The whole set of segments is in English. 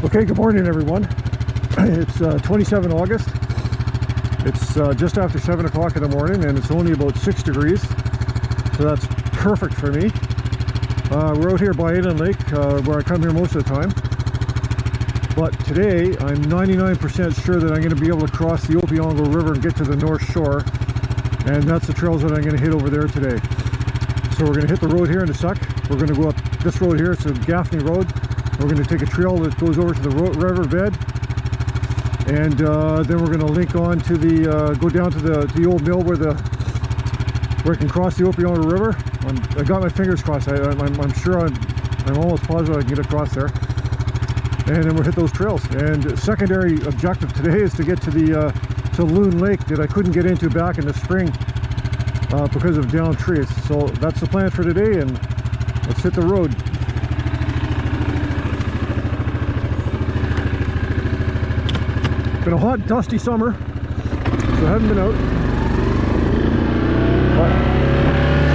Okay, good morning everyone. It's 27 August. It's just after 7 o'clock in the morning and it's only about 6 degrees. So that's perfect for me. We're out here by Inland Lake where I come here most of the time. But today I'm 99% sure that I'm going to be able to cross the Opeongo River and get to the North Shore. And that's the trails that I'm going to hit over there today. So we're going to hit the road here in a sec. We're going to go up this road here. It's a Gaffney Road. We're going to take a trail that goes over to the river bed, and then we're going to link on to the go down to the old mill where I can cross the Opeongo River. I got my fingers crossed. I'm sure I'm almost positive I can get across there, and then we'll hit those trails. And secondary objective today is to get to the to Loon Lake that I couldn't get into back in the spring because of downed trees. So that's the plan for today, and let's hit the road. Been a hot, dusty summer, so I haven't been out, but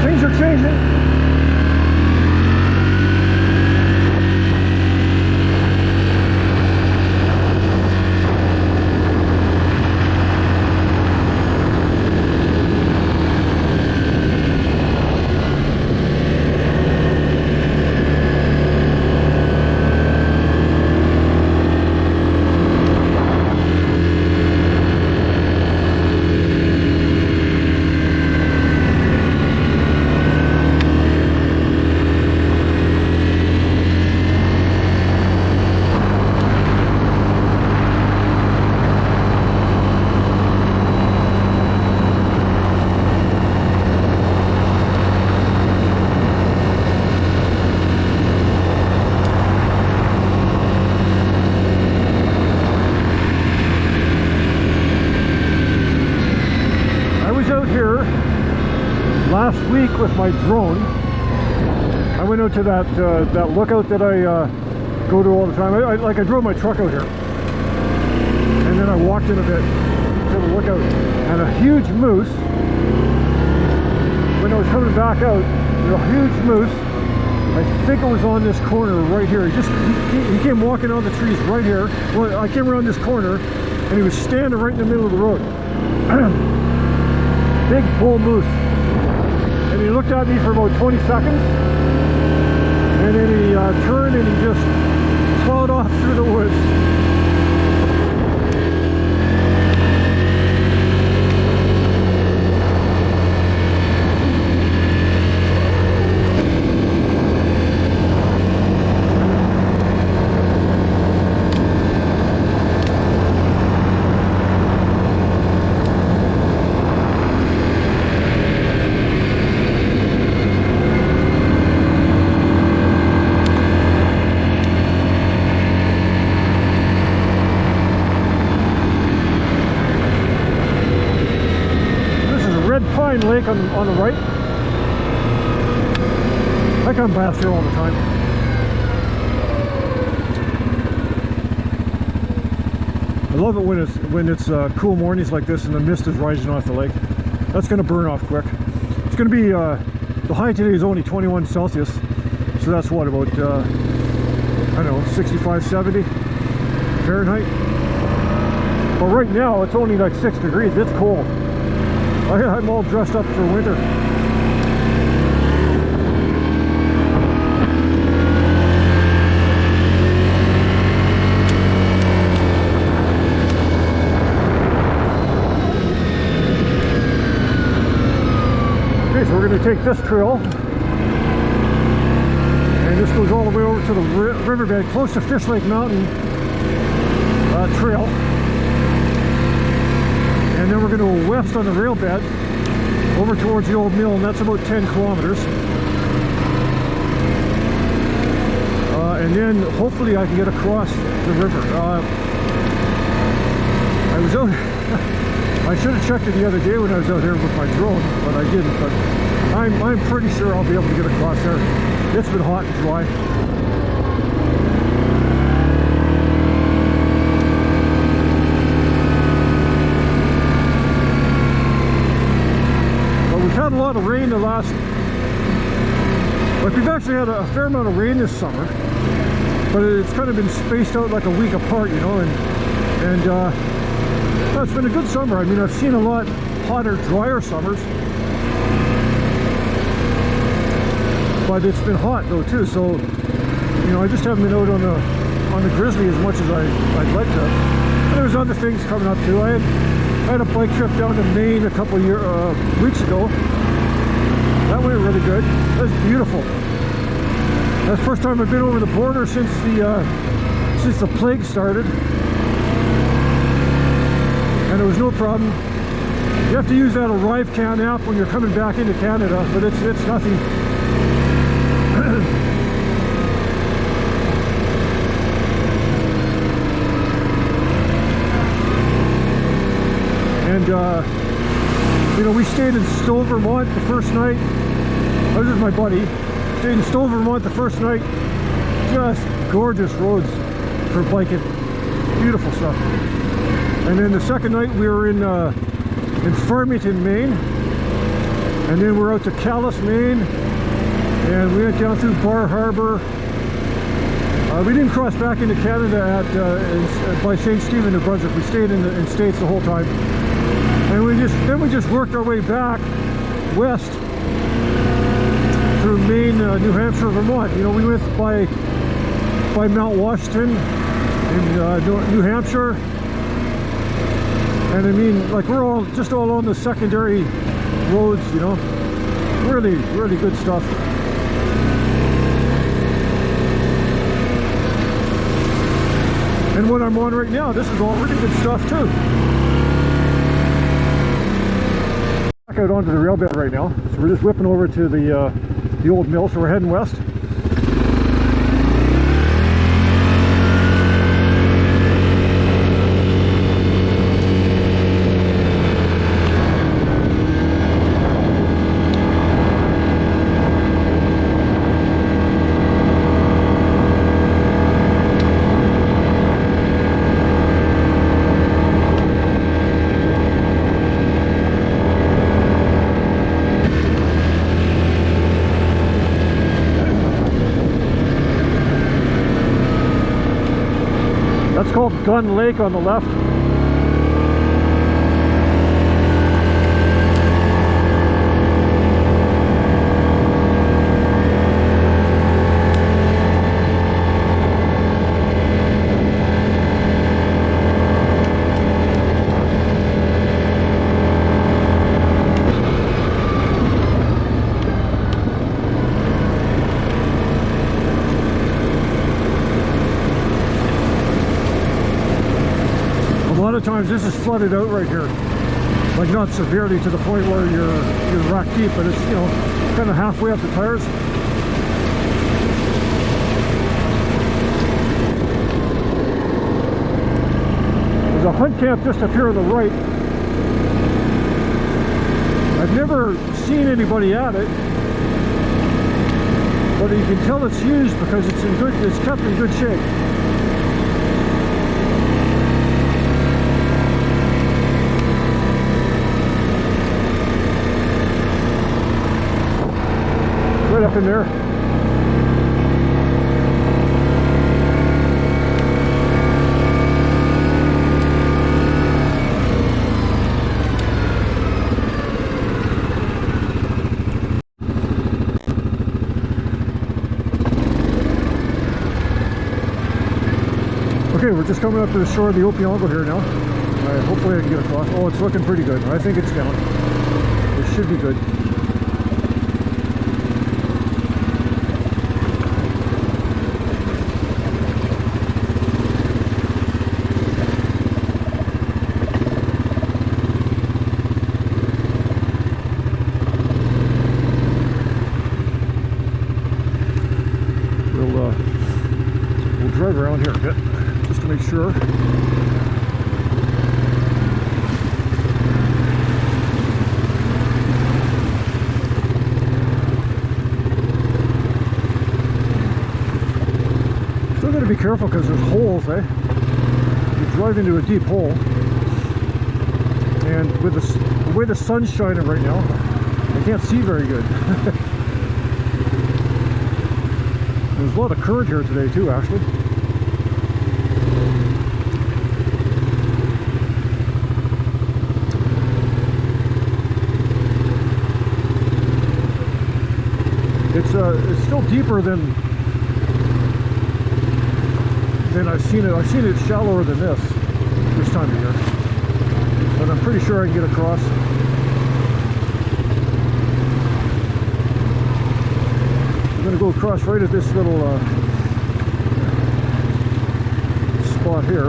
things are changing. Last week with my drone, I went out to that lookout that I go to all the time. I drove my truck out here, and then I walked in a bit to the lookout, and a huge moose. When I was coming back out, there was a huge moose. I think it was on this corner right here. He came walking on the trees right here. Well, I came around this corner, and he was standing right in the middle of the road. Big bull moose. And he looked at me for about 20 seconds, and then he turned and he just plowed off through the woods. Lake on the right. I come past here all the time. I love it when it's cool mornings like this and the mist is rising off the lake. That's going to burn off quick. It's going to be the high today is only 21 Celsius, so that's what, about I don't know, 65, 70 Fahrenheit. But right now it's only like 6 degrees. It's cold. I'm all dressed up for winter. Okay, so we're going to take this trail, and this goes all the way over to the riverbed, close to Fish Lake Mountain trail. And then we're going to go west on the rail bed over towards the old mill, and that's about 10 kilometers. And then hopefully I can get across the river. I was out, I should have checked it the other day when I was out here with my drone, but I didn't. But I'm pretty sure I'll be able to get across there. It's been hot and dry. We've had a lot of rain the last, like we've actually had a fair amount of rain this summer. but it's kind of been spaced out like a week apart, you know, and well, it's been a good summer. I mean, I've seen a lot hotter, drier summers, but it's been hot though too. So, you know, I just haven't been out on the Grizzly as much as I'd like to. And there's other things coming up too. I had a bike trip down to Maine a couple of weeks ago. That went really good. That was beautiful. That's the first time I've been over the border since the plague started, and there was no problem. You have to use that ArriveCan app when you're coming back into Canada, but it's nothing. And you know, we stayed in Stowe, Vermont the first night. I was with my buddy. Stayed in Stowe, Vermont the first night. Just gorgeous roads for biking. Beautiful stuff. And then the second night we were in Farmington, Maine. And then we're out to Calais, Maine. And we went down through Bar Harbor. We didn't cross back into Canada by St. Stephen, New Brunswick. We stayed in States the whole time. And we just worked our way back west through Maine, New Hampshire, Vermont. You know, we went by Mount Washington in New Hampshire, and I mean, like, we're all on the secondary roads. You know, really, really good stuff. And what I'm on right now, this is all really good stuff too. Back out onto the rail bed right now, so we're just whipping over to the old mill, so we're heading west. That's called Gun Lake on the left. A lot of times this is flooded out right here, like not severely to the point where you're rack deep, but it's, you know, kind of halfway up the tires. There's a hunt camp just up here on the right. I've never seen anybody at it, but you can tell it's used because it's kept in good shape. Right up in there. Okay, we're just coming up to the shore of the Opeongo here now. Hopefully I can get across. Oh, it's looking pretty good. I think it's down. It should be good. We'll drive around here a bit just to make sure. Still got to be careful because there's holes, eh? You drive into a deep hole, and with the way the sun's shining right now, I can't see very good. There's a lot of current here today too, actually. It's still deeper than I've seen it. I've seen it shallower than this time of year, but I'm pretty sure I can get across. I'm going to go across right at this little spot here,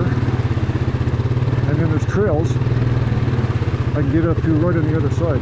and then there's trails I can get up to right on the other side.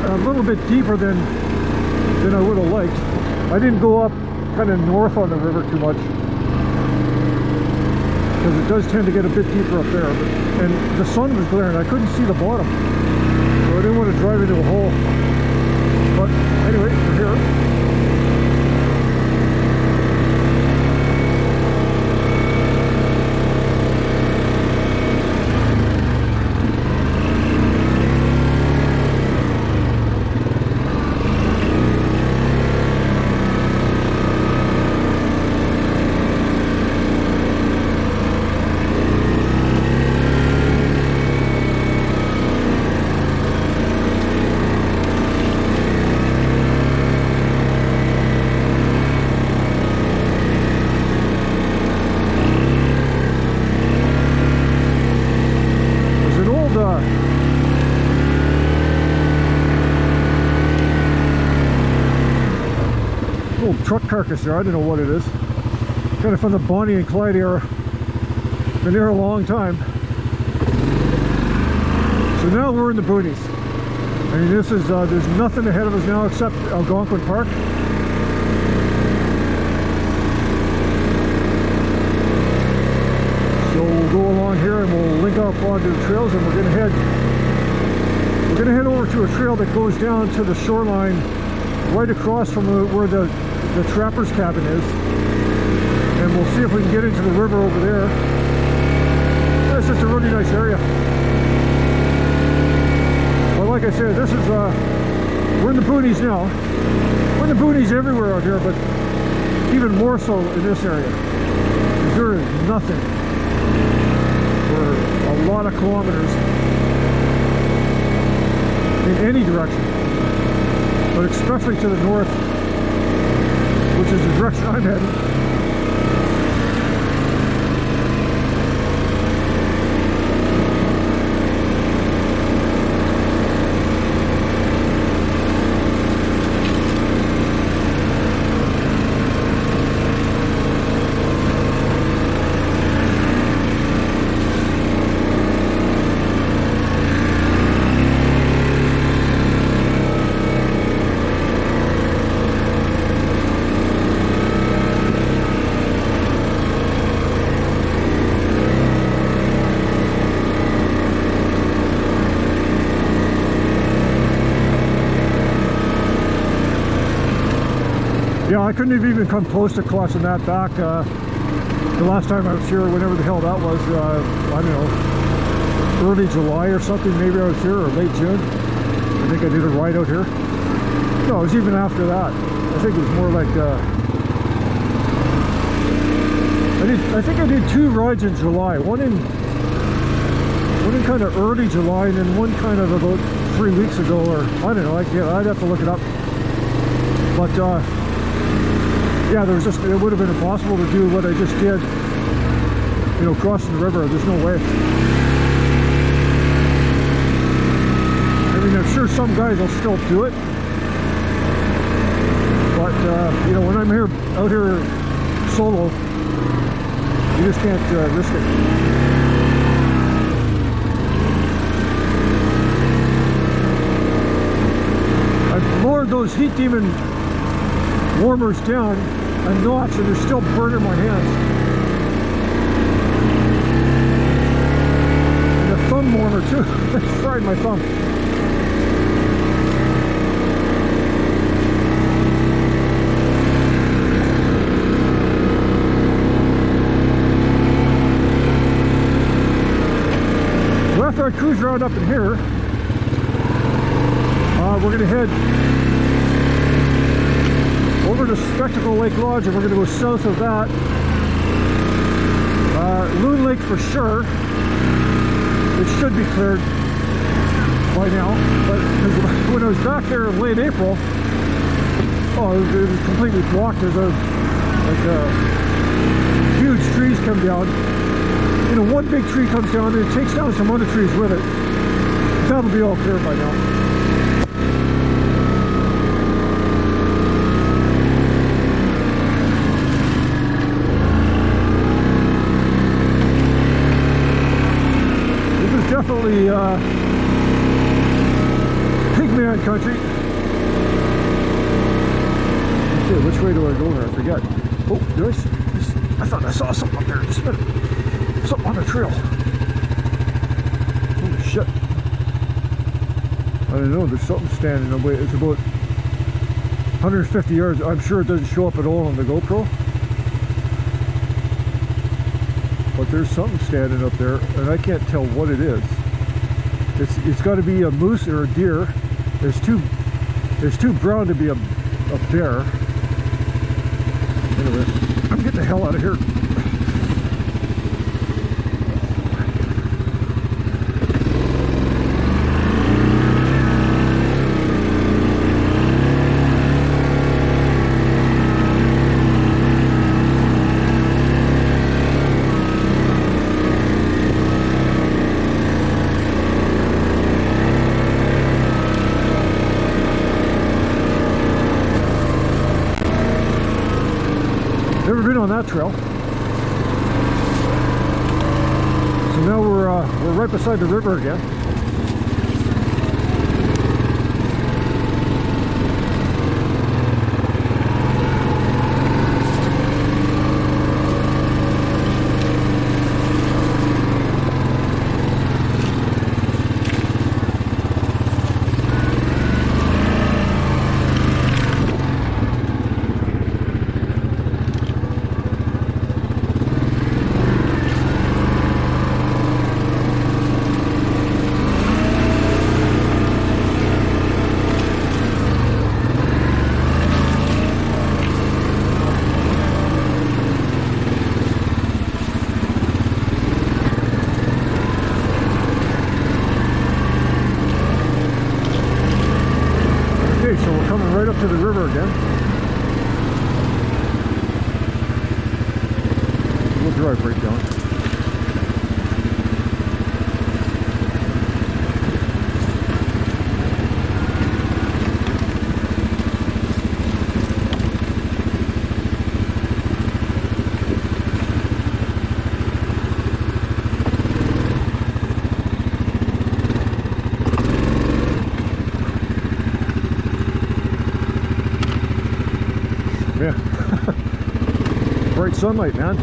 A little bit deeper than I would have liked. I didn't go up kind of north on the river too much because it does tend to get a bit deeper up there. And the sun was glaring. I couldn't see the bottom, so I didn't want to drive into a hole. But anyway, we're here. Truck carcass there. I don't know what it is. Kind of from the Bonnie and Clyde era. Been there a long time. So now we're in the boonies. I mean, this is there's nothing ahead of us now except Algonquin Park. So we'll go along here and we'll link up onto the trails, and we're gonna head over to a trail that goes down to the shoreline right across from where the trapper's cabin is, and we'll see if we can get into the river over there. That's just a really nice area. But like I said, this is we're in the boonies now. We're in the boonies everywhere out here, but even more so in this area. There is nothing for a lot of kilometers in any direction, but especially to the north, which is the direction I'm heading. Yeah, I couldn't have even come close to crossing that back the last time I was here, whenever the hell that was. I don't know, early July or something. Maybe I was here, or late June. I think I did a ride out here. No, it was even after that. I think it was more like I think I did 2 rides in July. One in kind of early July, and then one kind of about 3 weeks ago, or I don't know. I'd have to look it up. But yeah, there was just, it would have been impossible to do what I just did, you know, crossing the river. There's no way. I mean, I'm sure some guys will still do it, but you know, when I'm out here solo, you just can't risk it. those heat demon warmers down a notch and they're still burning my hands. And a thumb warmer too. It's fried my thumb. So after I cruise around up in here, we're going to head over to Spectacle Lake Lodge, and we're going to go south of that. Loon Lake for sure. It should be cleared by now, but when I was back there in late April, oh, it was completely blocked. There's huge trees come down. You know, one big tree comes down and it takes down some other trees with it. That'll be all clear by now. Definitely pigman country. Okay, which way do I go here? I forget. Oh, I thought I saw something up there. Just a minute. Something on the trail. Holy shit. I don't know, there's something standing away. It's about 150 yards. I'm sure it doesn't show up at all on the GoPro. But there's something standing up there, and I can't tell what it is. It's got to be a moose or a deer. There's too brown to be a bear. Anyway, I'm getting the hell out of here. Never been on that trail. So now we're right beside the river again. Right up to the river again. We'll drive right down. Yeah, bright sunlight, man.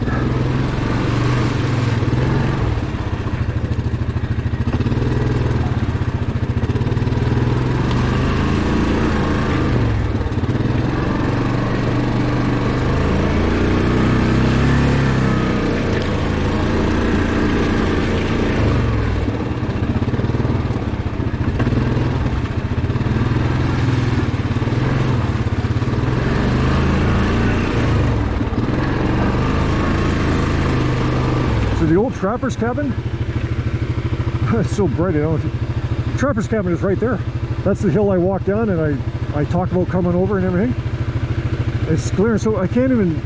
The old trapper's cabin. It's so bright. I don't know. The trapper's cabin is right there. That's the hill I walked down, and I talked about coming over and everything. It's clear, so I can't even.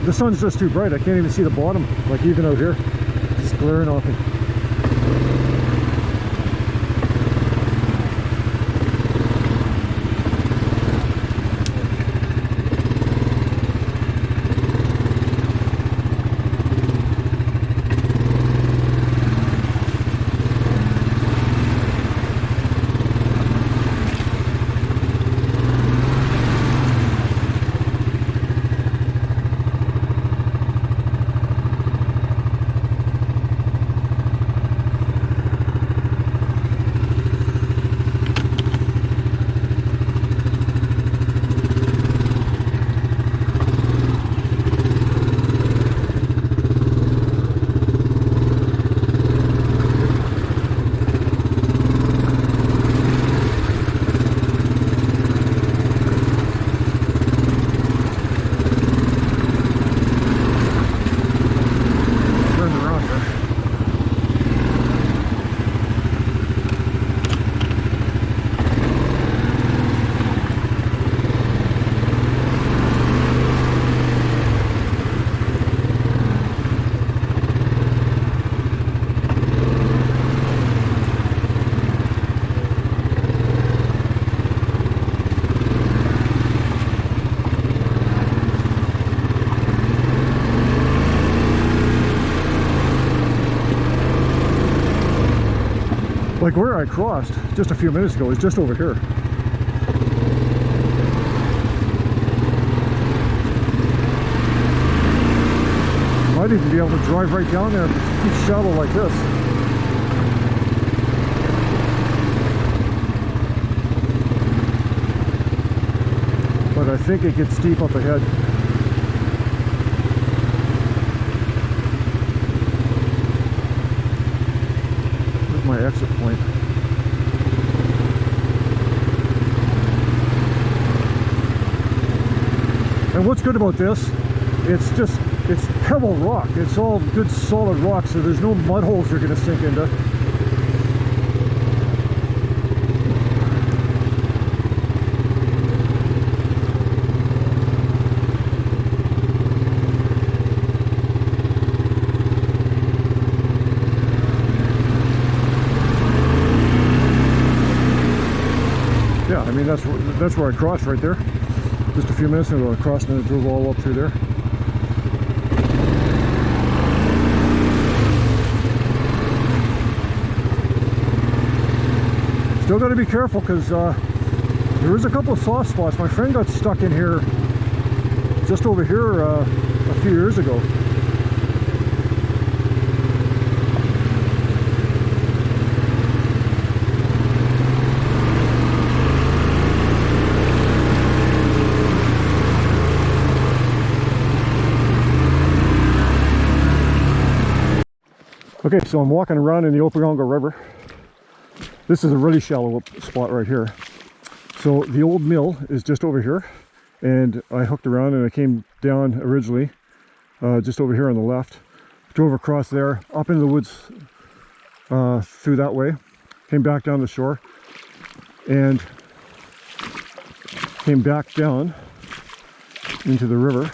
The sun's just too bright. I can't even see the bottom. Like even out here, it's glaring off me. Like where I crossed just a few minutes ago is just over here. Might even be able to drive right down there if it's shallow like this. But I think it gets steep up ahead. Where's my exit point? And what's good about this, it's pebble rock. It's all good solid rock, so there's no mud holes you're going to sink into. Yeah, I mean that's where I crossed right there. Just a few minutes ago I crossed and it drove all up through there. Still got to be careful because there is a couple of soft spots. My friend got stuck in here just over here a few years ago. Okay, so I'm walking around in the Opeongo River. This is a really shallow spot right here. So the old mill is just over here, and I hooked around and I came down originally just over here on the left, drove across there, up into the woods through that way, came back down the shore, and came back down into the river.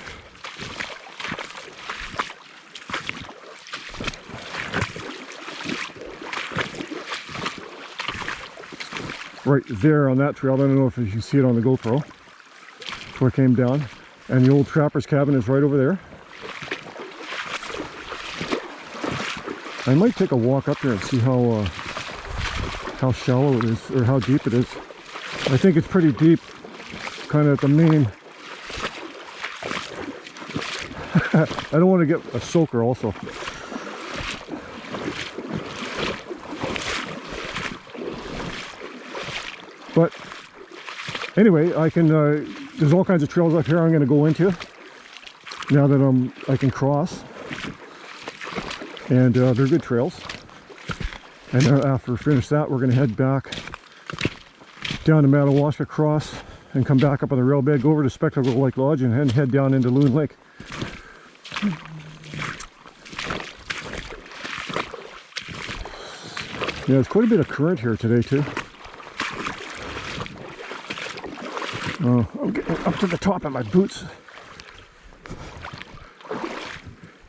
Right there on that trail. I don't know if you can see it on the GoPro. That's where I came down. And the old trapper's cabin is right over there. I might take a walk up there and see how shallow it is, or how deep it is. I think it's pretty deep, kind of at the main. I don't want to get a soaker also. But anyway, I can. There's all kinds of trails up here I'm going to go into now that I can cross, and they're good trails. And after we finish that, we're going to head back down to Madawaska, cross, and come back up on the rail bed, go over to Spectacle Lake Lodge, and then head down into Loon Lake. Yeah, there's quite a bit of current here today too. I'm getting up to the top of my boots.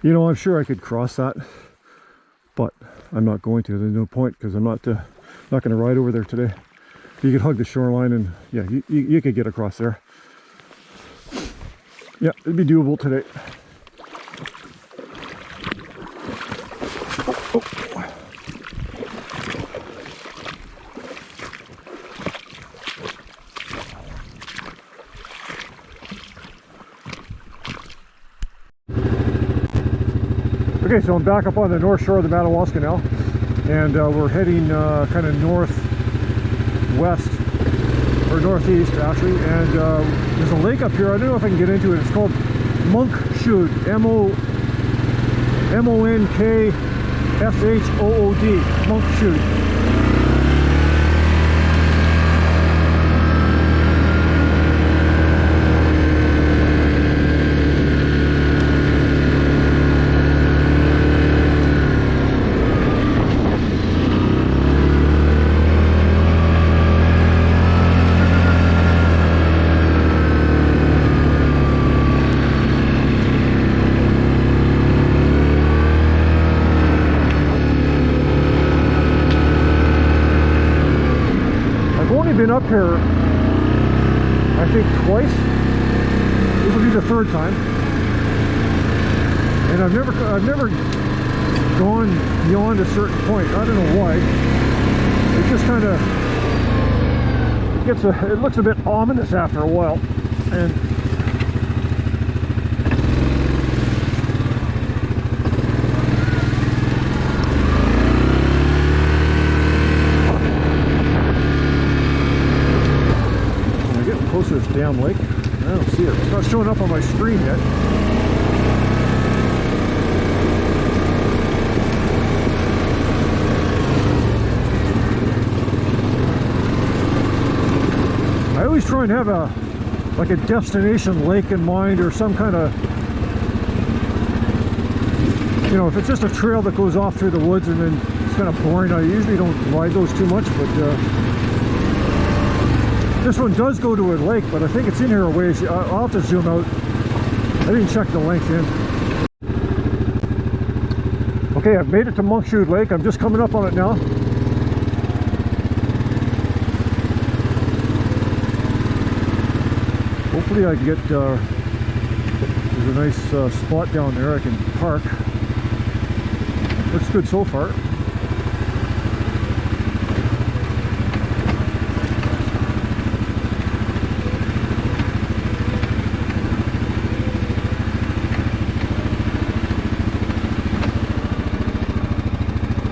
You know, I'm sure I could cross that, but I'm not going to. There's no point because I'm not going to ride over there today. You could hug the shoreline and yeah, you could get across there. Yeah, it'd be doable today. Oh. Okay, so I'm back up on the north shore of the Madawaska now, and we're heading kind of northwest, or northeast actually, and there's a lake up here. I don't know if I can get into it. It's called Monkshood, M-O-N-K-S-H-O-O-D, Monkshood. Been up here I think twice. This will be the third time, and I've never gone beyond a certain point. I don't know why. it just kind of it looks a bit ominous after a while, and when I get close to this damn lake, I don't see it. It's not showing up on my screen yet. I always try and have a destination lake in mind, or some kind of, you know, if it's just a trail that goes off through the woods and then it's kind of boring, I usually don't ride those too much, but this one does go to a lake, but I think it's in here a ways. I'll have to zoom out. I didn't check the length in. Okay, I've made it to Monkshood Lake. I'm just coming up on it now. Hopefully I can get, there's a nice spot down there I can park. Looks good so far.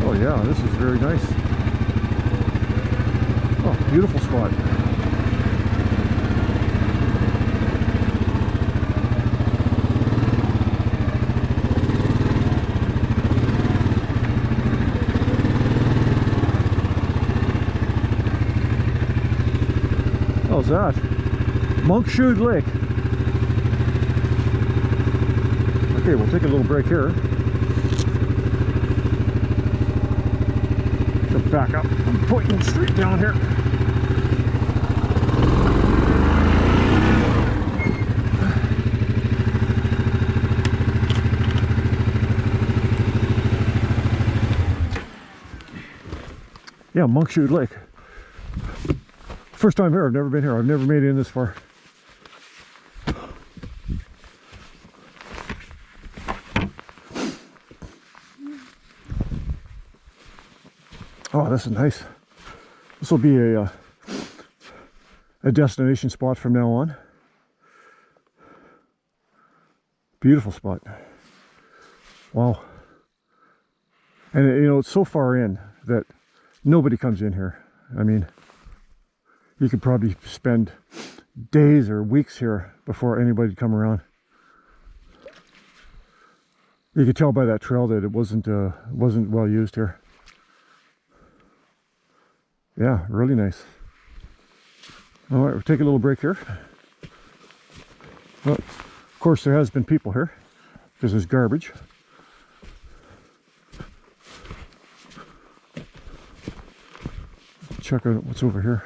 Oh yeah, this is very nice. Oh, beautiful spot. How's that? Monkshood Lake. Okay, we'll take a little break here. So back up. I'm pointing straight down here. Yeah, Monkshood Lake. First time here. I've never been here. I've never made it in this far. Oh, this is nice. This will be a destination spot from now on. Beautiful spot. Wow. And you know, it's so far in that nobody comes in here. I mean, you could probably spend days or weeks here before anybody'd come around. You could tell by that trail that it wasn't well used here. Yeah, really nice. All right, we'll take a little break here. Well, of course, there has been people here because there's garbage. Check out what's over here.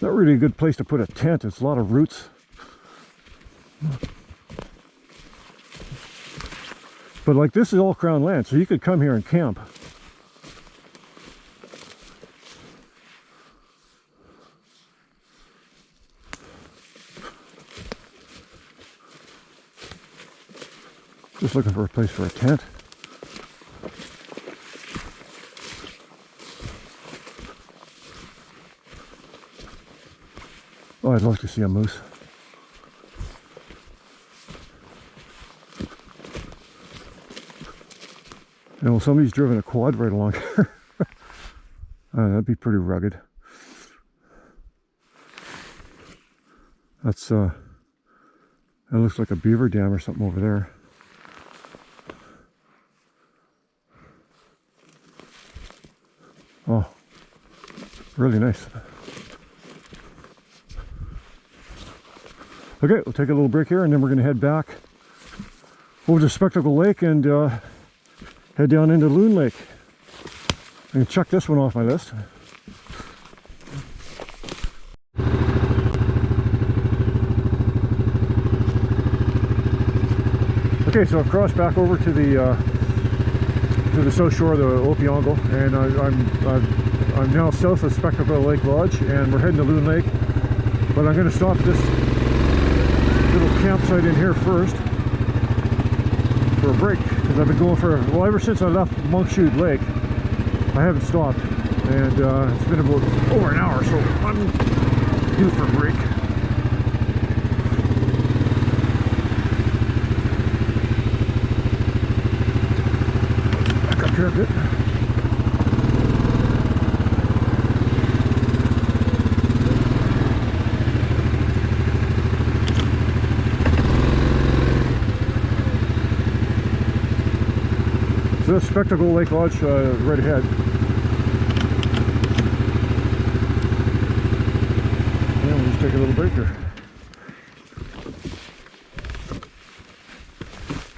Not really a good place to put a tent. It's a lot of roots. But like, this is all crown land, so you could come here and camp. Just looking for a place for a tent. Oh, I'd love to see a moose. You know, somebody's driven a quad right along here. That'd be pretty rugged. That's that looks like a beaver dam or something over there. Oh, really nice. Okay, we'll take a little break here and then we're going to head back over to Spectacle Lake and head down into Loon Lake. I'm going to check this one off my list. Okay, so I've crossed back over to the south shore of the Opeongo, and I'm now south of Spectacle Lake Lodge, and we're heading to Loon Lake. But I'm going to stop this little campsite in here first for a break, because I've been going for, well, ever since I left Monkshood Lake, I haven't stopped. and it's been about over an hour, so I'm due for a break. Back up here a bit. So that's Spectacle Lake Lodge right ahead. And we'll just take a little break here.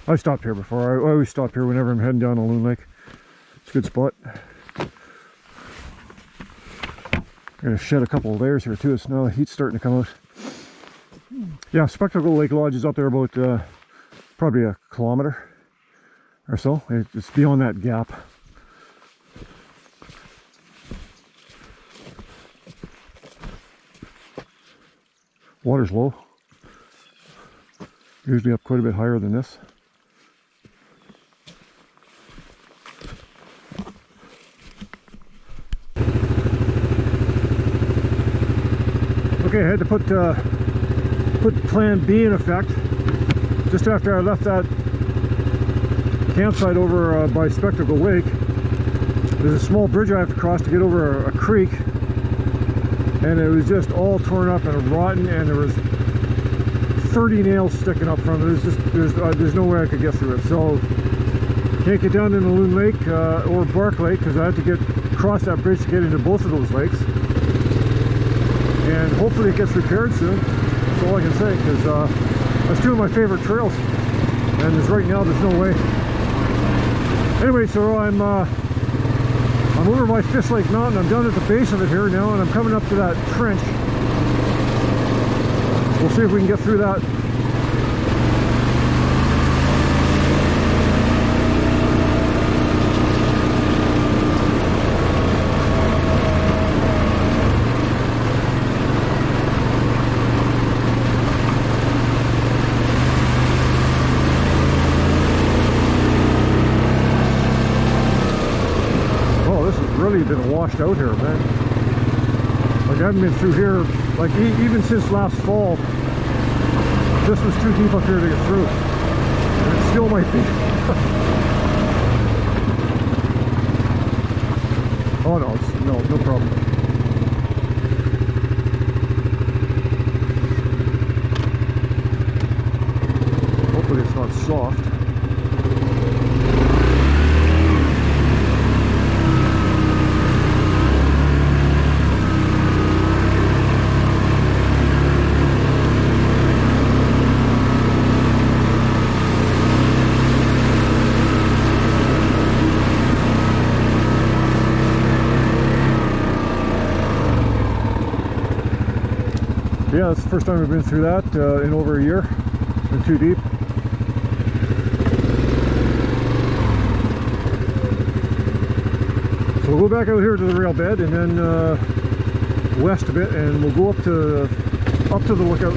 I stopped here before. I always stop here whenever I'm heading down to Loon Lake. It's a good spot. I'm going to shed a couple of layers here too. It's now the heat's starting to come out. Yeah, Spectacle Lake Lodge is up there about probably a kilometer or so. It's beyond that gap. Water's low. Usually up quite a bit higher than this. Okay, I had to put Plan B in effect just after I left that campsite over by Spectacle Lake. There's a small bridge I have to cross to get over a creek, and it was just all torn up and rotten, and there was 30 nails sticking up from it. There's no way I could get through it. So can't get down into Loon Lake or Bark Lake because I had to cross that bridge to get into both of those lakes, and hopefully it gets repaired soon. That's all I can say, because that's two of my favorite trails, and right now there's no way. Anyway, so I'm over by Fish Lake Mountain. I'm down at the base of it here now, and I'm coming up to that trench. We'll see if we can get through that. Been washed out here, man. Like, I haven't been through here, like, even since last fall. This was too deep up here to get through, and it still might be. Oh no, no problem. Hopefully it's not soft. Yeah, it's the first time we've been through that in over a year. Been too deep. So we'll go back out here to the rail bed, and then west a bit, and we'll go up to the lookout.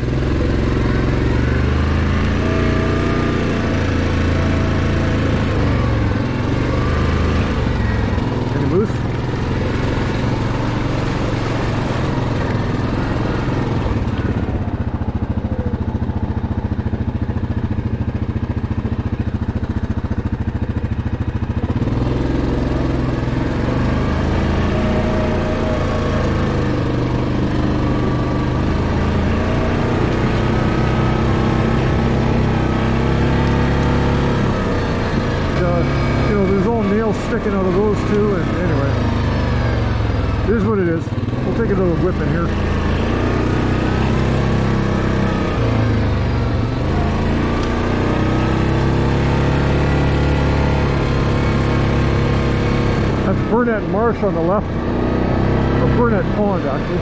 Any moose? Sticking out of those too, and anyway, it is what it is. We'll take a little whip in here. That's Burnett Marsh on the left, or Burnett Pond actually.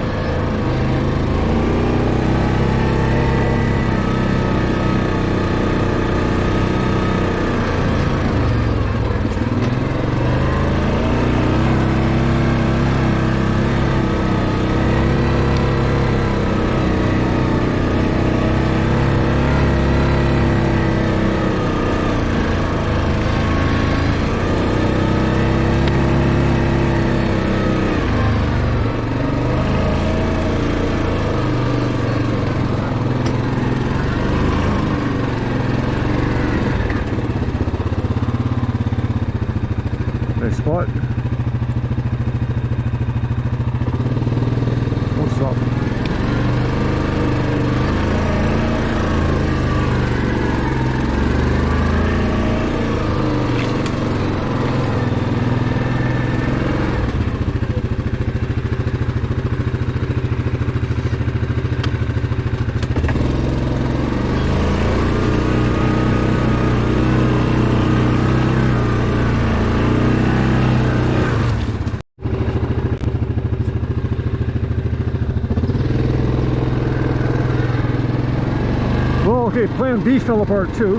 Okay, plan B fell apart too.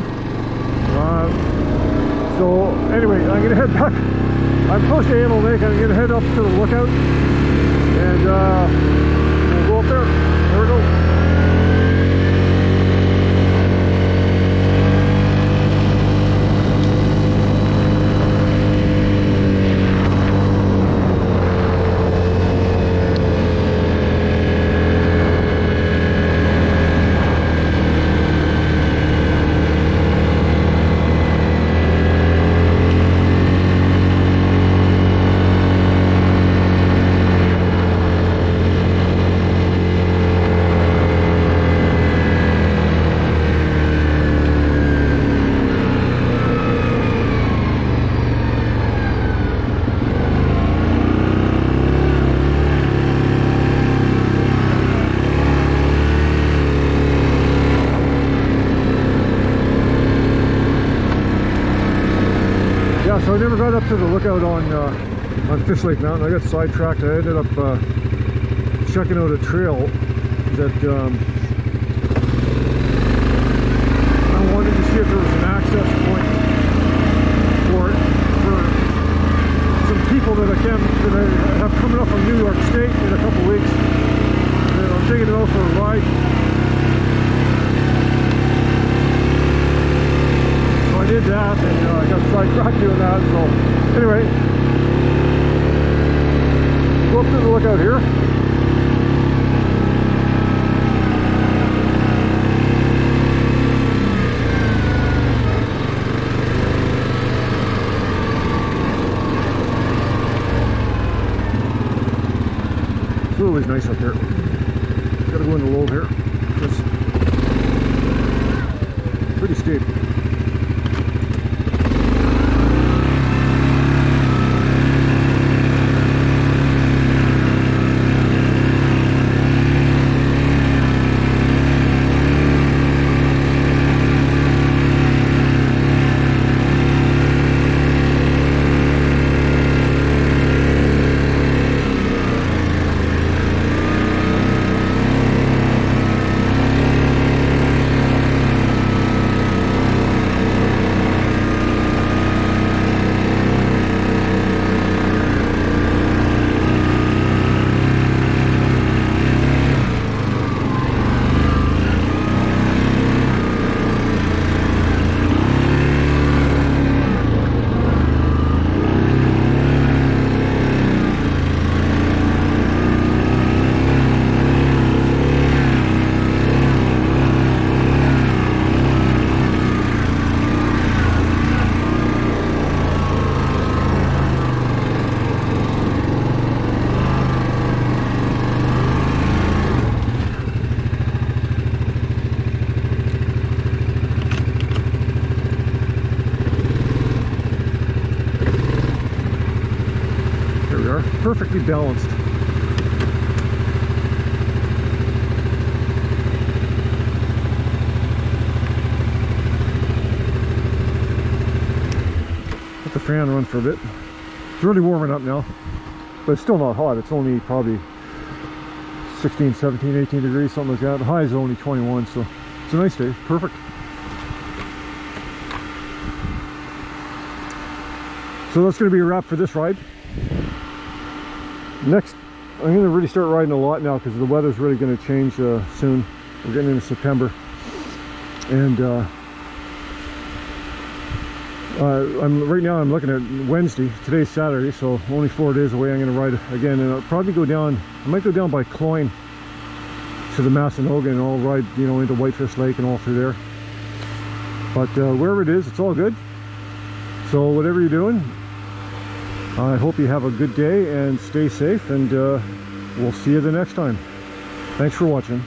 So anyway, I'm gonna head back. I'm close to Able Lake. I'm gonna head up to the lookout, and we'll go up there. There we go. So I never got up to the lookout on Fish Lake Mountain. I got sidetracked. I ended up checking out a trail that I wanted to see if there was an access point for it for some people that I have coming up from New York State in a couple weeks. And I'm taking it out for a ride. I did that, and I got sidetracked doing that. So anyway, go up to the lookout here. It's always nice up here. Gotta go in the low here. It's pretty steep. Perfectly balanced. Let the fan run for a bit. It's really warming up now, but it's still not hot. It's only probably 16, 17, 18 degrees, something like that. The high is only 21, so it's a nice day. Perfect. So that's going to be a wrap for this ride. Next, I'm going to really start riding a lot now because the weather's really going to change soon. We're getting into September, and right now I'm looking at Wednesday. Today's Saturday, so only 4 days away. I'm going to ride again, and I'll probably go down. I might go down by Cloyne to the Massanuga, and I'll ride, you know, into Whitefish Lake and all through there. But wherever it is, it's all good. So whatever you're doing, I hope you have a good day and stay safe, and we'll see you the next time. Thanks for watching.